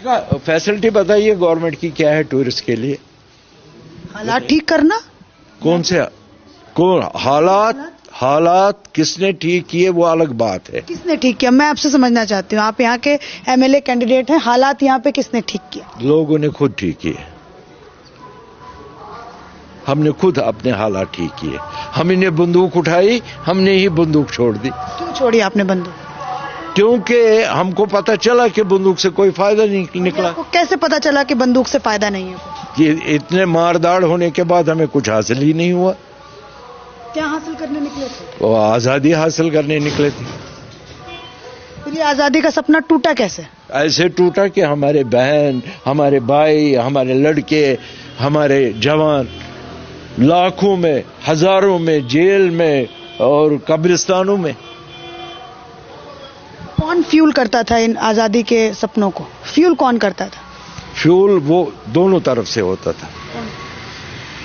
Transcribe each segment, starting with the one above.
Facility बताइए government की क्या है टूरिस्ट के लिए? हालात ठीक करना। कौन से हालात किसने ठीक किए वो अलग बात है। किसने ठीक किया, मैं आपसे समझना चाहती हूँ। आप यहाँ के एमएलए कैंडिडेट हैं, हालात यहाँ पे किसने ठीक किया? लोगों ने खुद ठीक किए। हमने खुद अपने हालात ठीक किए। हमने बंदूक उठाई, हमने ही बंदूक छोड़ दी। क्यों छोड़ी आपने बंदूक? क्योंकि हमको पता चला कि बंदूक से कोई फायदा नहीं निकला। आपको कैसे पता चला कि बंदूक से फायदा नहीं है? ये इतने मारदाड़ होने के बाद हमें कुछ हासिल ही नहीं हुआ। क्या हासिल करने निकले थे? वो आजादी हासिल करने निकले थे। फिर ये आजादी का सपना टूटा कैसे? ऐसे टूटा कि हमारे बहन, हमारे भाई, हमारे लड़के, हमारे जवान लाखों में, हजारों में जेल में और कब्रिस्तानों में। कौन फ्यूल करता था इन आजादी के सपनों को? फ्यूल कौन करता था? फ्यूल वो दोनों तरफ से होता था,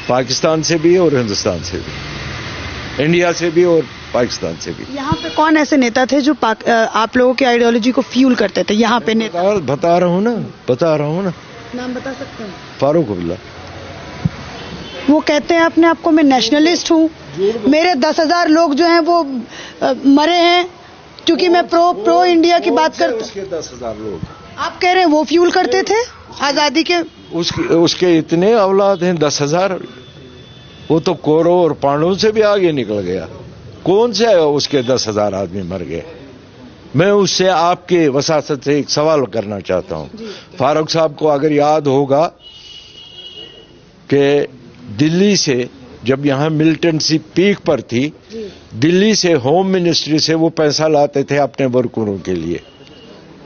पाकिस्तान से भी और हिंदुस्तान से भी, इंडिया से भी और पाकिस्तान से भी। यहाँ पे कौन ऐसे नेता थे जो आप लोगों की आइडियोलॉजी को फ्यूल करते थे? यहाँ पे नेता बता रहा हूँ ना। नाम बता सकते हैं? फारूक अब्दुल्ला। वो कहते हैं अपने आप को मैं नेशनलिस्ट हूँ, मेरे 10,000 लोग जो हैं वो मरे हैं क्योंकि मैं प्रो इंडिया की बात करता। उसके 10,000 लोग आप कह रहे हैं वो फ्यूल करते थे आजादी के? उसके इतने औलाद हैं 10,000। वो तो कौरव और पांडवों से भी आगे निकल गया। कौन से उसके 10,000 आदमी मर गए? मैं उससे आपके वसासत से एक सवाल करना चाहता हूं। फारूक साहब को अगर याद होगा कि दिल्ली से जब यहां मिलिटेंसी पीक पर थी, दिल्ली से होम मिनिस्ट्री से वो पैसा लाते थे अपने वर्करों के लिए।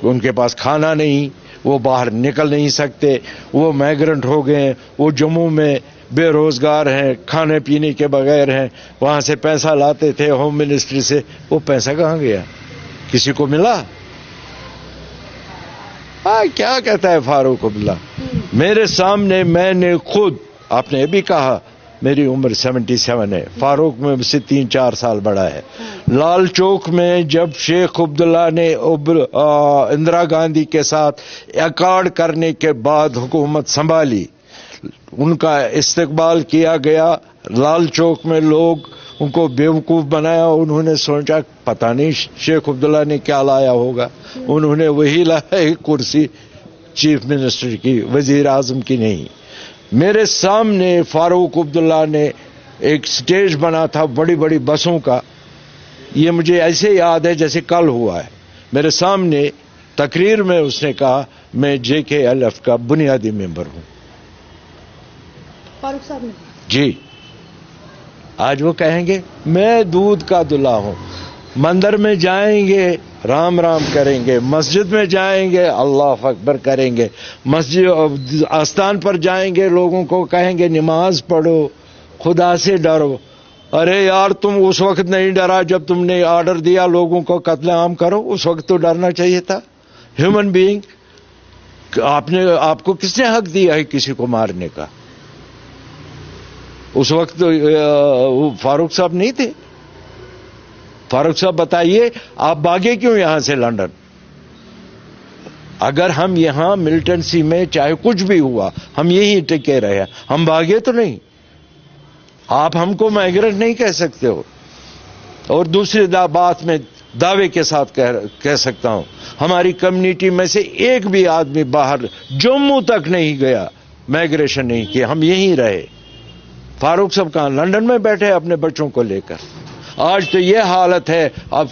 उनके पास खाना नहीं, वो बाहर निकल नहीं सकते, वो माइग्रेंट हो गए, वो जम्मू में बेरोजगार हैं, खाने पीने के बगैर हैं, वहां से पैसा लाते थे होम मिनिस्ट्री से। वो पैसा कहां गया? किसी को मिला? क्या कहता है फारूक अब्दुल्ला? मेरे सामने मैंने खुद, आपने भी कहा मेरी उम्र 77 है, फारूक में मुझसे 3-4 साल बड़ा है। लाल चौक में जब शेख अब्दुल्ला ने इंदिरा गांधी के साथ अकॉर्ड करने के बाद हुकूमत संभाली, उनका इस्तकबाल किया गया। लाल चौक में लोग उनको बेवकूफ बनाया। उन्होंने सोचा पता नहीं शेख अब्दुल्ला ने क्या लाया होगा, उन्होंने वही लाया एक कुर्सी चीफ मिनिस्टर की, वजीर आजम की नहीं। मेरे सामने फारूक अब्दुल्ला ने एक स्टेज बना था बड़ी बड़ी बसों का। ये मुझे ऐसे याद है जैसे कल हुआ है। मेरे सामने तकरीर में उसने कहा मैं JKLF का बुनियादी मेंबर हूं। फारूक साहब ने? जी। आज वो कहेंगे मैं दूध का दूल्हा हूं। मंदिर में जाएंगे राम राम करेंगे, मस्जिद में जाएंगे अल्लाह अकबर करेंगे, मस्जिद आस्थान पर जाएंगे लोगों को कहेंगे नमाज पढ़ो, खुदा से डरो। अरे यार तुम उस वक्त नहीं डरा जब तुमने ऑर्डर दिया लोगों को कत्ले आम करो, उस वक्त तो डरना चाहिए था। ह्यूमन बीइंग, आपको किसने हक दिया है किसी को मारने का? उस वक्त तो फारूक साहब नहीं थे। फारूक साहब बताइए आप भागे क्यों यहां से लंदन? अगर हम यहां मिलिटेंसी में चाहे कुछ भी हुआ हम यही टिके रहे, हम भागे तो नहीं। आप हमको माइग्रेंट नहीं कह सकते हो। और दूसरी बात में दावे के साथ कह सकता हूं, हमारी कम्युनिटी में से एक भी आदमी बाहर जम्मू तक नहीं गया, माइग्रेशन नहीं किया, हम यहीं रहे। फारूक साहब कहां? लंदन में बैठे अपने बच्चों को लेकर। आज तो ये हालत है। अब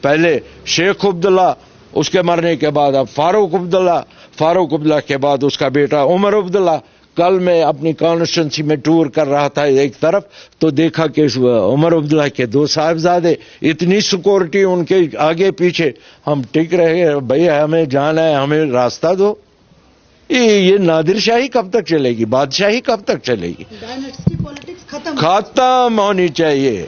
पहले शेख अब्दुल्ला, उसके मरने के बाद अब फारूक अब्दुल्ला के बाद उसका बेटा उमर अब्दुल्ला। कल मैं अपनी कॉन्स्टिट्यूंसी में टूर कर रहा था एक तरफ, तो देखा कि उमर अब्दुल्ला के 2 साहिबजादे, इतनी सिक्योरिटी उनके आगे पीछे। हम टिक रहे, भैया हमें जाना है, हमें रास्ता दो। ये नादिर शाही कब तक चलेगी? बादशाही कब तक चलेगी? डायनेस्टी पॉलिटिक्स खत्म होनी चाहिए।